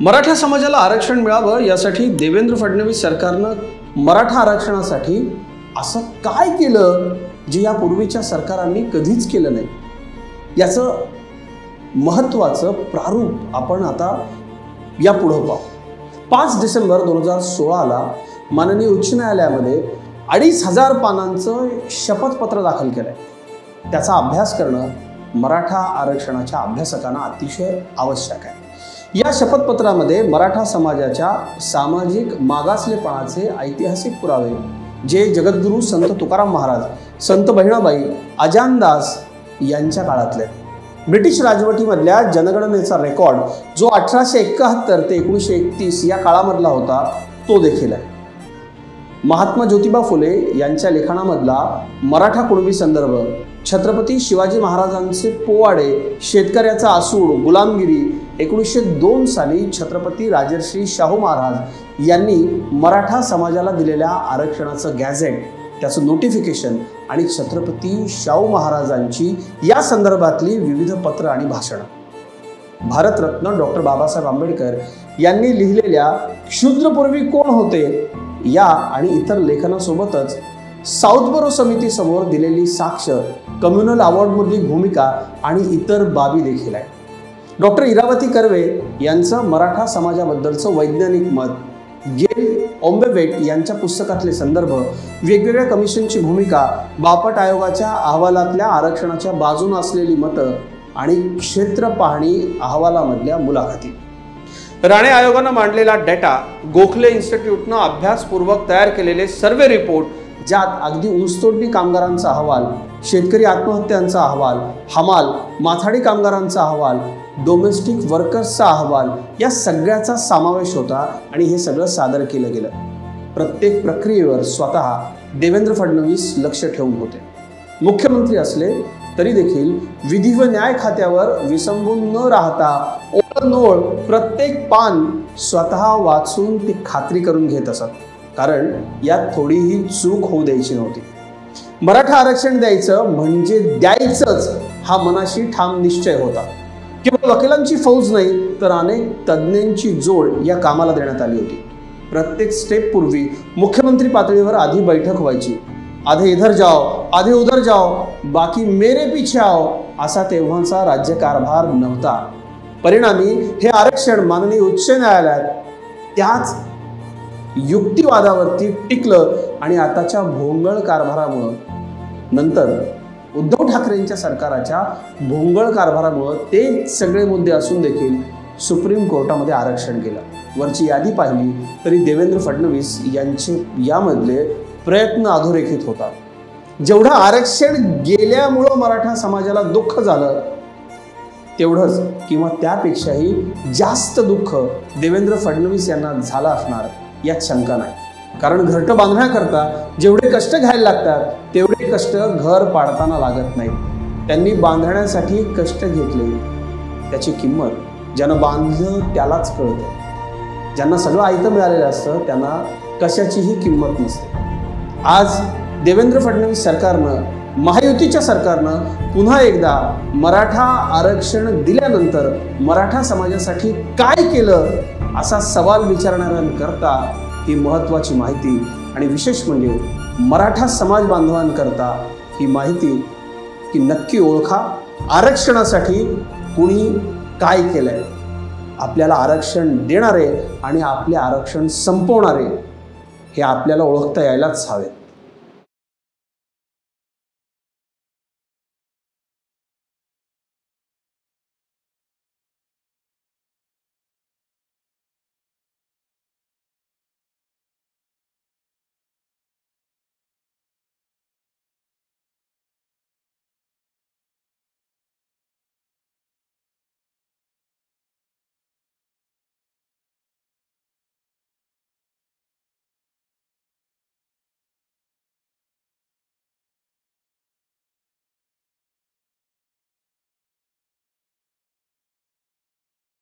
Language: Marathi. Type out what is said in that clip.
मराठा समाजाला आरक्षण मिळावं यासाठी देवेंद्र फडणवीस सरकारनं मराठा आरक्षणासाठी असं काय केलं जे यापूर्वीच्या सरकारांनी कधीच केलं नाही, याचं महत्त्वाचं प्रारूप आपण आता यापुढे पाहू। 5 डिसेंबर 2016ला माननीय उच्च न्यायालयामध्ये 2500 पानांचं शपथपत्र दाखल केलंय। त्याचा अभ्यास करणं मराठा आरक्षणाच्या अभ्यासकांना अतिशय आवश्यक आहे। या शपथपत्रामध्ये मराठा समाजाच्या सामाजिक मागासलेपणाचे ऐतिहासिक पुरावे जे जगद्गुरू संत तुकाराम महाराज, संत बहिणाबाई, अजानदास यांच्या काळातले, ब्रिटिश राजवटीमधल्या जनगणनेचा रेकॉर्ड जो 1871 ते 1931 या काळामधला होता तो देखील आहे। महात्मा ज्योतिबा फुले यांच्या लेखनामधला मराठा कुणबी संदर्भ, छत्रपती शिवाजी महाराजांचे पोवाडे, शेतकऱ्याचा आसूड, गुलामगिरी, 1902 साली छत्रपती राजर्षी शाहू महाराज यांनी मराठा समाजाला दिलेल्या आरक्षणाचं गॅझेट, त्याचं नोटिफिकेशन आणि छत्रपती शाहू महाराजांची या संदर्भातली विविध पत्र आणि भाषणं, भारतरत्न डॉक्टर बाबासाहेब आंबेडकर यांनी लिहिलेल्या क्षुद्रपूर्वी कोण होते या आणि इतर लेखनासोबतच साऊथबरो समितीसमोर दिलेली साक्ष, कम्युनल अवॉर्डमधली भूमिका आणि इतर बाबी देखील आहे। डॉक्टर इरावती कर्वे यांचं मराठा समाजाबद्दलचं वैज्ञानिक मत, गेल ओंबेवेट यांच्या पुस्तकातले संदर्भ, वेगवेगळ्या कमिशनची भूमिका, बापट आयोगाच्या अहवालातल्या आरक्षणाच्या बाजूने असलेली मतं आणि क्षेत्र पाहणी अहवालामधल्या मुलाखती, राणे आयोगानं मांडलेला डेटा, गोखले इन्स्टिट्यूटनं अभ्यासपूर्वक तयार केलेले सर्वे रिपोर्ट ज्यात अगदी ऊसतोडणी कामगारांचा अहवाल, शेतकरी आत्महत्यांचा अहवाल, हमाल माथाडी कामगारांचा अहवाल, डोमेस्टिक वर्कर्सचा अहवाल या सगळ्याचा समावेश होता आणि हे सगळं सादर केलं गेलं। प्रत्येक प्रक्रियेवर स्वतः देवेंद्र फडणवीस लक्ष ठेवून होते। मुख्यमंत्री असले तरी देखील विधी व न्याय खात्यावर विसंबून न राहता ओळनोळ प्रत्येक पान स्वतः वाचून ती खात्री करून घेत असत, कारण यात थोडीही चूक होऊ द्यायची नव्हती। मराठा आरक्षण द्यायचं म्हणजे द्यायचंच हा मनाशी ठाम निश्चय होता। केवळ वकिलांची फौज नाही तर अनेक तज्ज्ञांची जोड या कामाला देण्यात आली होती। प्रत्येक स्टेप पूर्वी मुख्यमंत्री पातळीवर आधी बैठक व्हायची। आधे इधर जाओ, आधे उधर जाओ, बाकी मेरे पीछे आओ असा तेव्हाचा राज्यकारभार नव्हता। परिणामी हे आरक्षण माननीय उच्च न्यायालयात त्याच युक्तिवादावरती टिकलं आणि आताच्या भोंगळ कारभारामुळे, नंतर उद्धव ठाकरेंच्या सरकाराच्या भोंगळ कारभारामुळे ते सगळे मुद्दे असून देखील सुप्रीम कोर्टामध्ये आरक्षण गेलं। वरची यादी पाहिली तरी देवेंद्र फडणवीस यांचे यामधले प्रयत्न अधोरेखित होता। जेवढं आरक्षण गेल्यामुळं मराठा समाजाला दुःख झालं तेवढंच किंवा त्यापेक्षाही जास्त दुःख देवेंद्र फडणवीस यांना झालं असणार यात शंका नाही, कारण घरटं बांधण्याकरता जेवढे कष्ट घ्यायला लागतात तेवढे कष्ट घर पाडताना लागत नाहीत। त्यांनी बांधण्यासाठी कष्ट घेतले, त्याची किंमत ज्यानं बांधलं त्यालाच कळतं। ज्यांना सगळं आयतं मिळालेलं असतं त्यांना कशाचीही किंमत नसते। आज देवेंद्र फडणवीस सरकारनं, महायुतीच्या सरकारनं पुन्हा एकदा मराठा आरक्षण दिल्यानंतर मराठा समाजासाठी काय केलं असा सवाल विचारणाऱ्यांकरता ही महत्त्वाची माहिती आणि विशेष म्हणजे मराठा समाज बांधवांकरता ही माहिती की नक्की ओळखा आरक्षणासाठी कुणी काय केलंय। आपल्याला आरक्षण देणारे आणि आपले आरक्षण संपवणारे हे आपल्याला ओळखता यायलाच हवे।